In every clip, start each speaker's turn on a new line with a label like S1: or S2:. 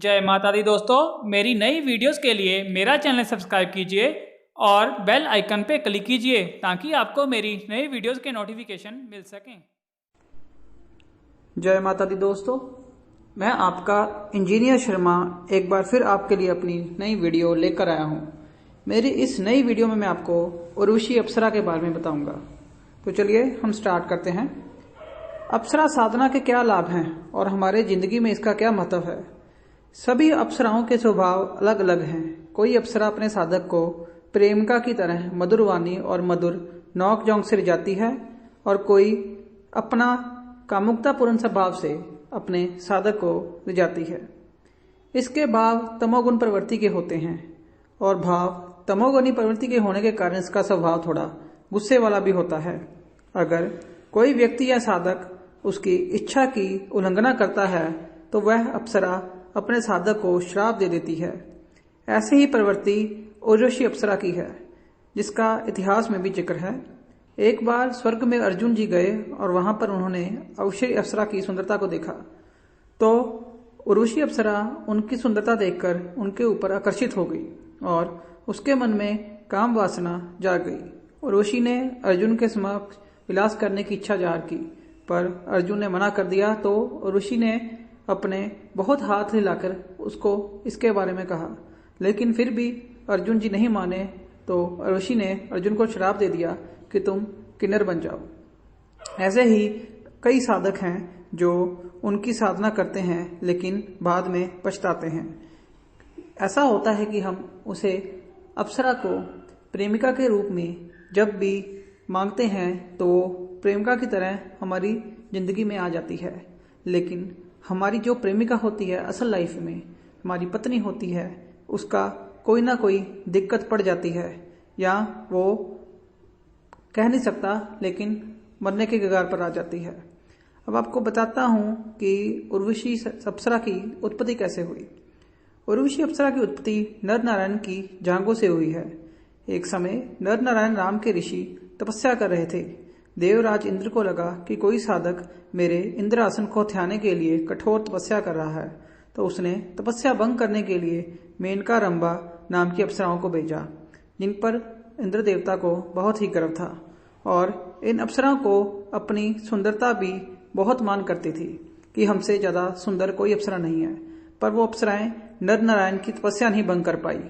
S1: जय माता दी दोस्तों, मेरी नई वीडियोस के लिए मेरा चैनल सब्सक्राइब कीजिए और बेल आइकन पे क्लिक कीजिए ताकि आपको मेरी नई वीडियोस के नोटिफिकेशन मिल सकें।
S2: जय माता दी दोस्तों, मैं आपका इंजीनियर शर्मा एक बार फिर आपके लिए अपनी नई वीडियो लेकर आया हूं। मेरी इस नई वीडियो में मैं आपको उर्वशी अप्सरा के बारे में बताऊंगा। तो चलिए हम स्टार्ट करते हैं। अप्सरा साधना के क्या लाभ हैं और हमारे जिंदगी में इसका क्या महत्व है। सभी अप्सराओं के स्वभाव अलग अलग हैं। कोई अप्सरा अपने साधक को प्रेमिका की तरह मधुर वाणी और मधुर नोक झोंक से रिझाती है और कोई अपना कामुकतापूर्ण स्वभाव से अपने साधक को रिझाती है। इसके भाव तमोगुण प्रवृत्ति के होते हैं और भाव तमोगुणी प्रवृत्ति के होने के कारण इसका स्वभाव थोड़ा गुस्से वाला भी होता है। अगर कोई व्यक्ति या साधक उसकी इच्छा की उल्लंघना करता है तो वह अप्सरा अपने साधक को श्राप दे देती है। ऐसी ही प्रवृत्ति उर्वशी अप्सरा की है, जिसका इतिहास में भी जिक्र है। एक बार स्वर्ग में अर्जुन जी गए और वहां पर उन्होंने उर्वशी अप्सरा की सुंदरता को देखा। तो उर्वशी अप्सरा उनकी सुंदरता देखकर उनके ऊपर आकर्षित हो गई और उसके मन में काम वासना जाग गई। उर्वशी ने अर्जुन के समक्ष विलास करने की इच्छा जाहिर की, पर अर्जुन ने मना कर दिया। तो उर्वशी ने अपने बहुत हाथ हिलाकर उसको इसके बारे में कहा, लेकिन फिर भी अर्जुन जी नहीं माने। तो उर्वशी ने अर्जुन को श्राप दे दिया कि तुम किन्नर बन जाओ। ऐसे ही कई साधक हैं जो उनकी साधना करते हैं लेकिन बाद में पछताते हैं। ऐसा होता है कि हम उसे अप्सरा को प्रेमिका के रूप में जब भी मांगते हैं तो वो प्रेमिका की तरह हमारी जिंदगी में आ जाती है, लेकिन हमारी जो प्रेमिका होती है असल लाइफ में हमारी पत्नी होती है, उसका कोई ना कोई दिक्कत पड़ जाती है या वो कह नहीं सकता लेकिन मरने के कगार पर आ जाती है। अब आपको बताता हूं कि उर्वशी अप्सरा की उत्पत्ति कैसे हुई। उर्वशी अप्सरा की उत्पत्ति नर नारायण की जांघों से हुई है। एक समय नर नारायण राम के ऋषि तपस्या कर रहे थे। देवराज इंद्र को लगा कि कोई साधक मेरे इंद्रासन को हथियाने के लिए कठोर तपस्या कर रहा है, तो उसने तपस्या भंग करने के लिए मेनका रंभा नाम की अप्सराओं को भेजा, जिन पर इंद्र देवता को बहुत ही गर्व था और इन अप्सराओं को अपनी सुंदरता भी बहुत मान करती थी कि हमसे ज्यादा सुंदर कोई अप्सरा नहीं है। पर वो अप्सराएं नर नारायण की तपस्या नहीं भंग कर पाई।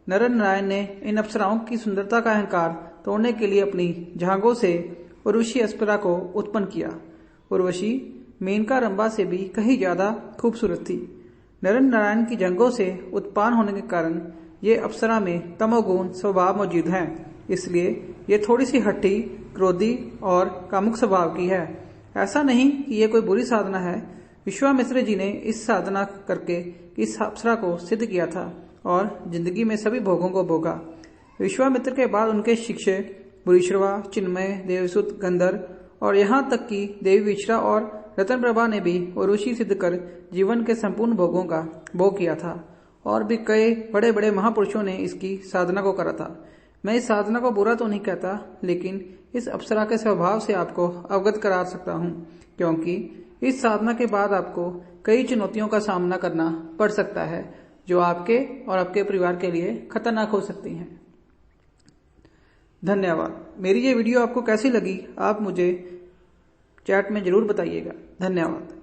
S2: नर नारायण ने इन अप्सराओं की सुंदरता का अहंकार तोड़ने के लिए अपनी जांघों से उर्वशी अप्सरा को उत्पन्न किया। उर्वशी मेनका रंभा से भी कहीं ज्यादा खूबसूरत थी। नर नारायण की जांघों से उत्पन्न होने के कारण ये अप्सरा में तमोगुण स्वभाव मौजूद हैं, इसलिए ये थोड़ी सी हट्टी, क्रोधी और कामुक स्वभाव की है। ऐसा नहीं कि ये कोई बुरी साधना है। विश्वामित्र जी ने इस साधना करके इस अप्सरा को सिद्ध किया था और जिंदगी में सभी भोगों को भोगा। विश्वामित्र के बाद उनके शिष्य भूरिश्रवा, चिन्मय, देवसुत, गंधर्व और यहाँ तक कि देवी विश्रा और रतन प्रभा ने भी उर्वशी सिद्ध कर जीवन के संपूर्ण भोगों का भोग किया था और भी कई बड़े बड़े महापुरुषों ने इसकी साधना को करा था। मैं इस साधना को बुरा तो नहीं कहता, लेकिन इस अप्सरा के स्वभाव से आपको अवगत करा सकता हूँ, क्योंकि इस साधना के बाद आपको कई चुनौतियों का सामना करना पड़ सकता है जो आपके और आपके परिवार के लिए खतरनाक हो सकती हैं। धन्यवाद। मेरी ये वीडियो आपको कैसी लगी आप मुझे चैट में जरूर बताइएगा। धन्यवाद।